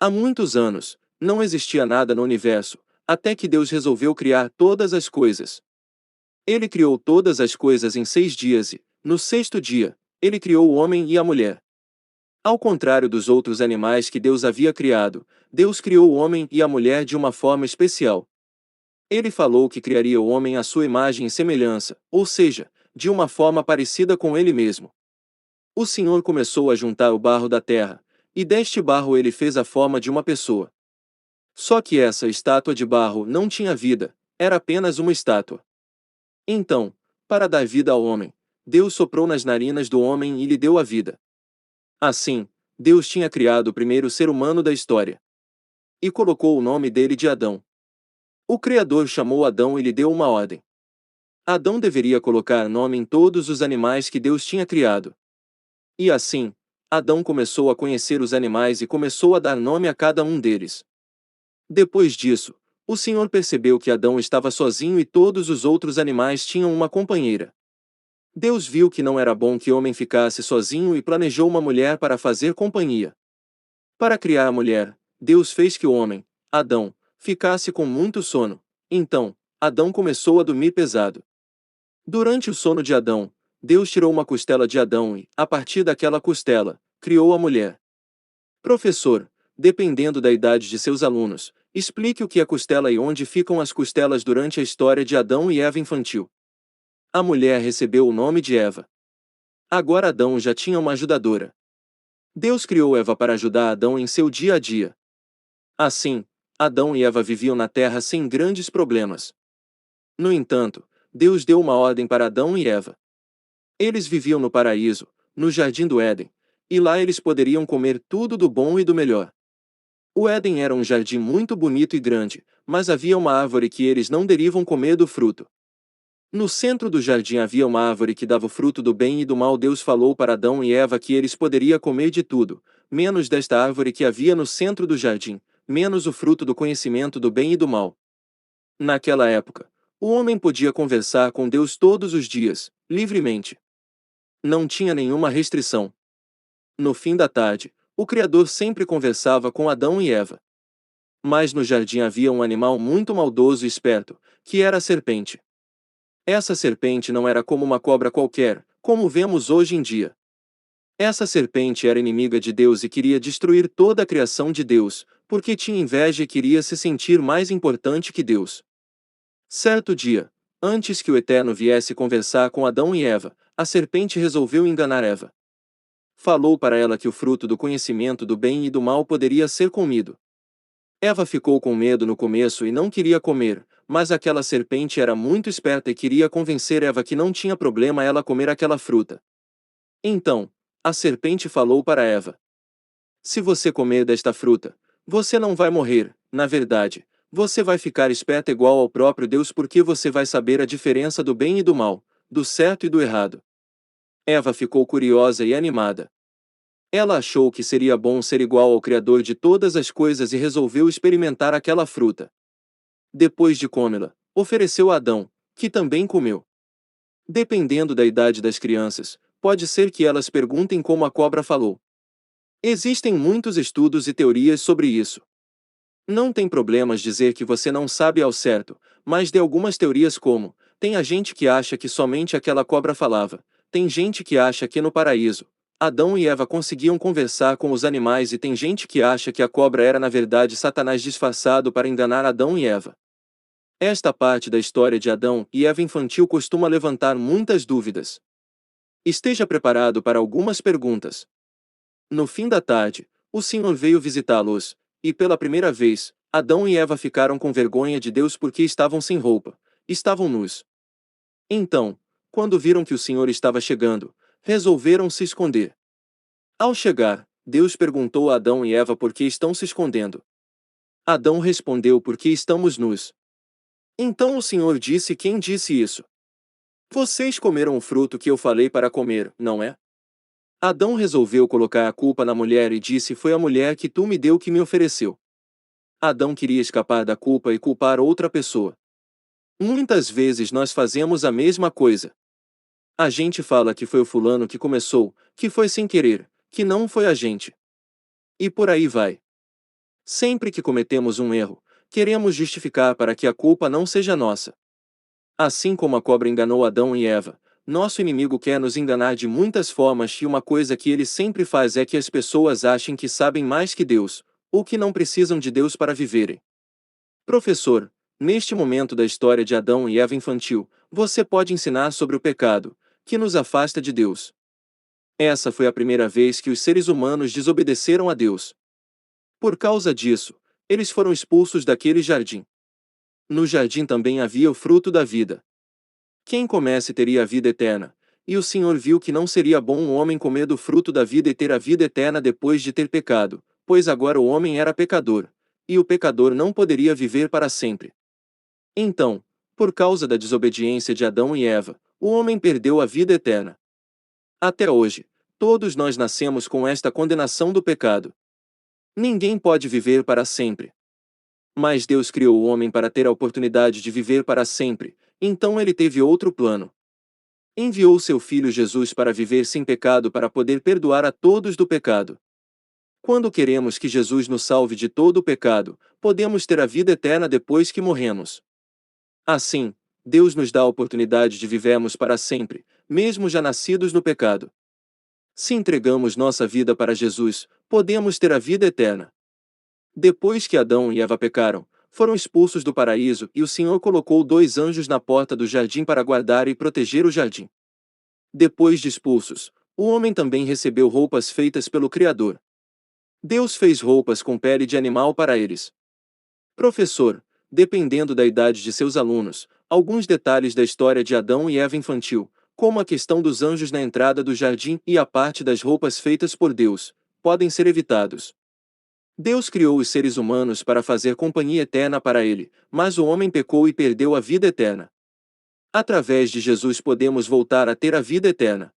Há muitos anos, não existia nada no universo, até que Deus resolveu criar todas as coisas. Ele criou todas as coisas em 6 dias e, no sexto dia, ele criou o homem e a mulher. Ao contrário dos outros animais que Deus havia criado, Deus criou o homem e a mulher de uma forma especial. Ele falou que criaria o homem à sua imagem e semelhança, ou seja, de uma forma parecida com ele mesmo. O Senhor começou a juntar o barro da terra, e deste barro ele fez a forma de uma pessoa. Só que essa estátua de barro não tinha vida, era apenas uma estátua. Então, para dar vida ao homem, Deus soprou nas narinas do homem e lhe deu a vida. Assim, Deus tinha criado o primeiro ser humano da história. E colocou o nome dele de Adão. O Criador chamou Adão e lhe deu uma ordem. Adão deveria colocar nome em todos os animais que Deus tinha criado. E assim, Adão começou a conhecer os animais e começou a dar nome a cada um deles. Depois disso, o Senhor percebeu que Adão estava sozinho e todos os outros animais tinham uma companheira. Deus viu que não era bom que o homem ficasse sozinho e planejou uma mulher para fazer companhia. Para criar a mulher, Deus fez que o homem, Adão, ficasse com muito sono. Então, Adão começou a dormir pesado. Durante o sono de Adão, Deus tirou uma costela de Adão e, a partir daquela costela, criou a mulher. Professor, dependendo da idade de seus alunos, explique o que é costela e onde ficam as costelas durante a história de Adão e Eva infantil. A mulher recebeu o nome de Eva. Agora Adão já tinha uma ajudadora. Deus criou Eva para ajudar Adão em seu dia a dia. Assim, Adão e Eva viviam na terra sem grandes problemas. No entanto, Deus deu uma ordem para Adão e Eva. Eles viviam no paraíso, no jardim do Éden, e lá eles poderiam comer tudo do bom e do melhor. O Éden era um jardim muito bonito e grande, mas havia uma árvore que eles não deveriam comer do fruto. No centro do jardim havia uma árvore que dava o fruto do bem e do mal. Deus falou para Adão e Eva que eles poderiam comer de tudo, menos desta árvore que havia no centro do jardim, menos o fruto do conhecimento do bem e do mal. Naquela época, o homem podia conversar com Deus todos os dias, livremente. Não tinha nenhuma restrição. No fim da tarde, o Criador sempre conversava com Adão e Eva. Mas no jardim havia um animal muito maldoso e esperto, que era a serpente. Essa serpente não era como uma cobra qualquer, como vemos hoje em dia. Essa serpente era inimiga de Deus e queria destruir toda a criação de Deus, porque tinha inveja e queria se sentir mais importante que Deus. Certo dia, antes que o Eterno viesse conversar com Adão e Eva, a serpente resolveu enganar Eva. Falou para ela que o fruto do conhecimento do bem e do mal poderia ser comido. Eva ficou com medo no começo e não queria comer, mas aquela serpente era muito esperta e queria convencer Eva que não tinha problema ela comer aquela fruta. Então, a serpente falou para Eva: se você comer desta fruta, você não vai morrer, na verdade, você vai ficar esperta igual ao próprio Deus porque você vai saber a diferença do bem e do mal, do certo e do errado. Eva ficou curiosa e animada. Ela achou que seria bom ser igual ao Criador de todas as coisas e resolveu experimentar aquela fruta. Depois de comê-la, ofereceu a Adão, que também comeu. Dependendo da idade das crianças, pode ser que elas perguntem como a cobra falou. Existem muitos estudos e teorias sobre isso. Não tem problemas dizer que você não sabe ao certo, mas de algumas teorias como, tem a gente que acha que somente aquela cobra falava, tem gente que acha que no paraíso, Adão e Eva conseguiam conversar com os animais e tem gente que acha que a cobra era na verdade Satanás disfarçado para enganar Adão e Eva. Esta parte da história de Adão e Eva infantil costuma levantar muitas dúvidas. Esteja preparado para algumas perguntas. No fim da tarde, o Senhor veio visitá-los, e pela primeira vez, Adão e Eva ficaram com vergonha de Deus porque estavam sem roupa, estavam nus. Então, quando viram que o Senhor estava chegando, resolveram se esconder. Ao chegar, Deus perguntou a Adão e Eva por que estão se escondendo. Adão respondeu: porque estamos nus. Então o Senhor disse: quem disse isso? Vocês comeram o fruto que eu falei para comer, não é? Adão resolveu colocar a culpa na mulher e disse: foi a mulher que tu me deu que me ofereceu. Adão queria escapar da culpa e culpar outra pessoa. Muitas vezes nós fazemos a mesma coisa. A gente fala que foi o fulano que começou, que foi sem querer, que não foi a gente. E por aí vai. Sempre que cometemos um erro, queremos justificar para que a culpa não seja nossa. Assim como a cobra enganou Adão e Eva, nosso inimigo quer nos enganar de muitas formas e uma coisa que ele sempre faz é que as pessoas achem que sabem mais que Deus, ou que não precisam de Deus para viverem. Professor, neste momento da história de Adão e Eva infantil, você pode ensinar sobre o pecado, que nos afasta de Deus. Essa foi a primeira vez que os seres humanos desobedeceram a Deus. Por causa disso, eles foram expulsos daquele jardim. No jardim também havia o fruto da vida. Quem comesse teria a vida eterna, e o Senhor viu que não seria bom um homem comer do fruto da vida e ter a vida eterna depois de ter pecado, pois agora o homem era pecador, e o pecador não poderia viver para sempre. Então, por causa da desobediência de Adão e Eva, o homem perdeu a vida eterna. Até hoje, todos nós nascemos com esta condenação do pecado. Ninguém pode viver para sempre. Mas Deus criou o homem para ter a oportunidade de viver para sempre, então ele teve outro plano. Enviou seu Filho Jesus para viver sem pecado para poder perdoar a todos do pecado. Quando queremos que Jesus nos salve de todo o pecado, podemos ter a vida eterna depois que morremos. Assim, Deus nos dá a oportunidade de vivermos para sempre, mesmo já nascidos no pecado. Se entregamos nossa vida para Jesus, podemos ter a vida eterna. Depois que Adão e Eva pecaram, foram expulsos do paraíso e o Senhor colocou 2 anjos na porta do jardim para guardar e proteger o jardim. Depois de expulsos, o homem também recebeu roupas feitas pelo Criador. Deus fez roupas com pele de animal para eles. Professor, dependendo da idade de seus alunos, alguns detalhes da história de Adão e Eva infantil, como a questão dos anjos na entrada do jardim e a parte das roupas feitas por Deus, podem ser evitados. Deus criou os seres humanos para fazer companhia eterna para ele, mas o homem pecou e perdeu a vida eterna. Através de Jesus podemos voltar a ter a vida eterna.